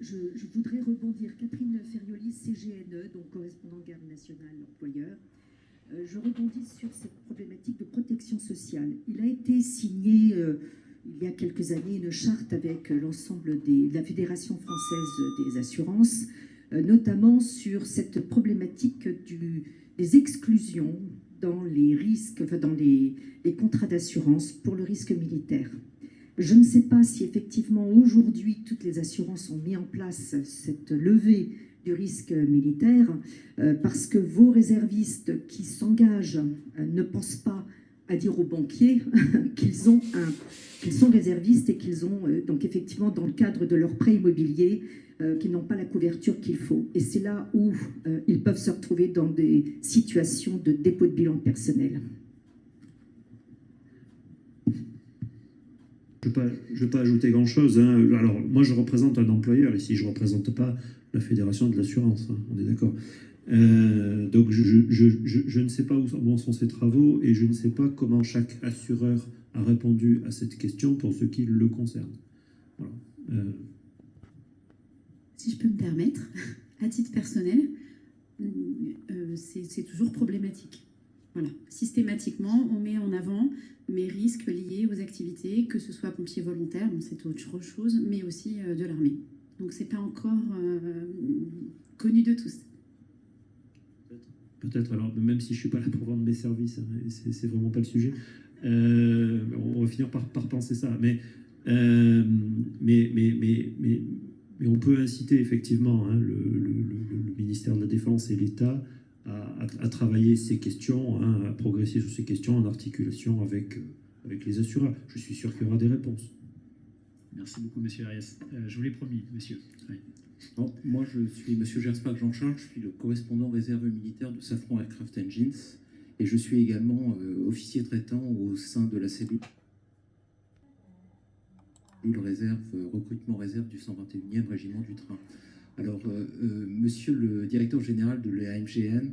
je voudrais rebondir. Catherine Ferrioli, CGNE, donc correspondant garde nationale employeur. Je rebondis sur cette problématique de protection sociale. Il a été signé il y a quelques années une charte avec l'ensemble de la Fédération française des assurances, notamment sur cette problématique des exclusions dans les risques, enfin dans les contrats d'assurance pour le risque militaire. Je ne sais pas si effectivement aujourd'hui toutes les assurances ont mis en place cette levée du risque militaire, parce que vos réservistes qui s'engagent ne pensent pas à dire aux banquiers qu'ils sont réservistes et qu'ils ont donc effectivement dans le cadre de leur prêt immobilier qu'ils n'ont pas la couverture qu'il faut. Et c'est là où ils peuvent se retrouver dans des situations de dépôt de bilan personnel. Je ne vais pas ajouter grand-chose. Hein. Alors, moi, je représente un employeur ici. Je ne représente pas la Fédération de l'assurance. Hein. On est d'accord. Donc, je ne sais pas où sont ces travaux et je ne sais pas comment chaque assureur a répondu à cette question pour ce qui le concerne. Voilà. Si je peux me permettre, à titre personnel, c'est toujours problématique. Voilà. Systématiquement, on met en avant mes risques liés aux activités, que ce soit pompier volontaire, bon, c'est autre chose, mais aussi de l'armée. Donc, ce n'est pas encore connu de tous. Peut-être, alors, même si je ne suis pas là pour vendre mes services, hein, c'est vraiment pas le sujet, on va finir par penser ça. Mais on peut inciter effectivement hein, le ministère de la Défense et l'État à travailler ces questions, hein, à progresser sur ces questions en articulation avec les assureurs. Je suis sûr qu'il y aura des réponses. Merci beaucoup, monsieur Arias. Je vous l'ai promis, monsieur. Oui. Non, moi, je suis monsieur Gersbach Jean-Charles, je suis le correspondant réserve militaire de Safran Aircraft Engines et je suis également officier traitant au sein de la cellule recrutement réserve du 121e régiment du train. Alors, monsieur le directeur général de l'AMGN,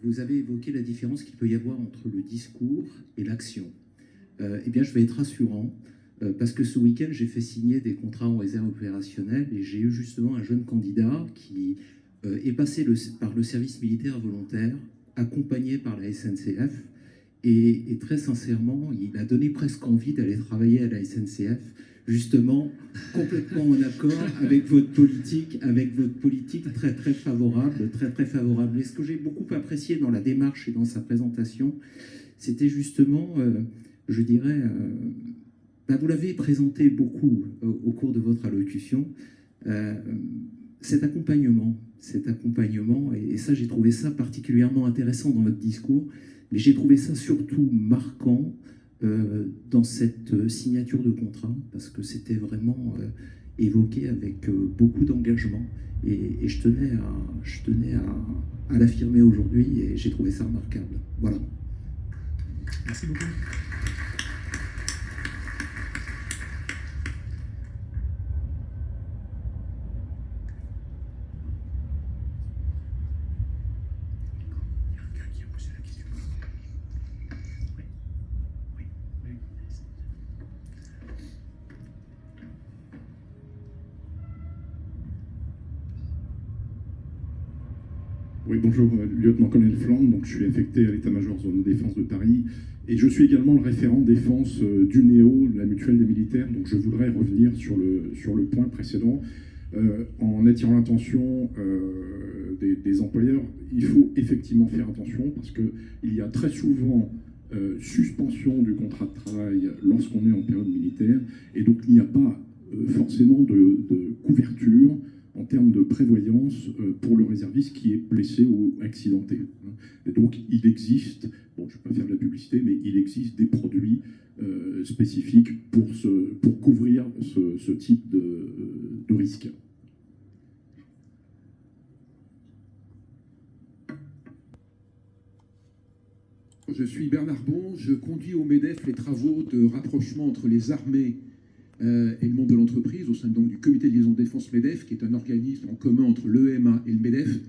vous avez évoqué la différence qu'il peut y avoir entre le discours et l'action. Eh bien, je vais être rassurant, parce que ce week-end, j'ai fait signer des contrats en réserve opérationnelle et j'ai eu justement un jeune candidat qui est passé par le service militaire volontaire, accompagné par la SNCF, et très sincèrement, il a donné presque envie d'aller travailler à la SNCF, justement complètement en accord avec votre politique très très favorable, très favorable. Et ce que j'ai beaucoup apprécié dans la démarche et dans sa présentation, c'était justement, je dirais, vous l'avez présenté beaucoup au cours de votre allocution, cet accompagnement, et ça j'ai trouvé ça particulièrement intéressant dans votre discours, mais j'ai trouvé ça surtout marquant dans cette signature de contrat, parce que c'était vraiment évoqué avec beaucoup d'engagement, et je tenais à l'affirmer aujourd'hui, et j'ai trouvé ça remarquable. Voilà. Merci beaucoup. Oui, bonjour, lieutenant-colonel Flandre, donc je suis affecté à l'état-major zone de défense de Paris et je suis également le référent défense du NEO, la mutuelle des militaires, donc je voudrais revenir sur le point précédent en attirant l'attention des employeurs. Il faut effectivement faire attention parce qu'il y a très souvent suspension du contrat de travail lorsqu'on est en période militaire et donc il n'y a pas forcément de couverture en termes de prévoyance pour le réserviste qui est blessé ou accidenté. Et donc il existe, bon je ne vais pas faire de la publicité, mais il existe des produits spécifiques pour couvrir ce type de risque. Je suis Bernard Bon, je conduis au MEDEF les travaux de rapprochement entre les armées et le monde de l'entreprise, au sein donc du comité de liaison de défense MEDEF, qui est un organisme en commun entre l'EMA et le MEDEF.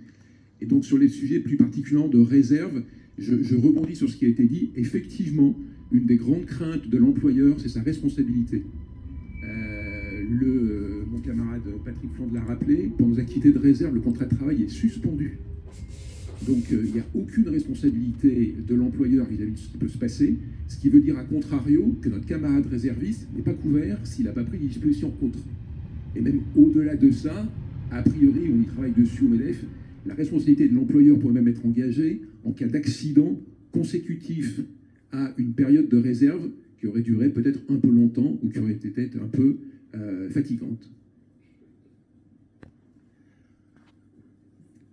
Et donc sur les sujets plus particulièrement de réserve, je rebondis sur ce qui a été dit. Effectivement, une des grandes craintes de l'employeur, c'est sa responsabilité. Mon camarade Patrick Fland l'a rappelé, pour nos activités de réserve, le contrat de travail est suspendu. Donc il n'y a aucune responsabilité de l'employeur vis-à-vis de ce qui peut se passer, ce qui veut dire à contrario que notre camarade réserviste n'est pas couvert s'il n'a pas pris des dispositions autres. Et même au-delà de ça, a priori, on y travaille dessus au MEDEF, la responsabilité de l'employeur pourrait même être engagée en cas d'accident consécutif à une période de réserve qui aurait duré peut-être un peu longtemps ou qui aurait été un peu fatigante.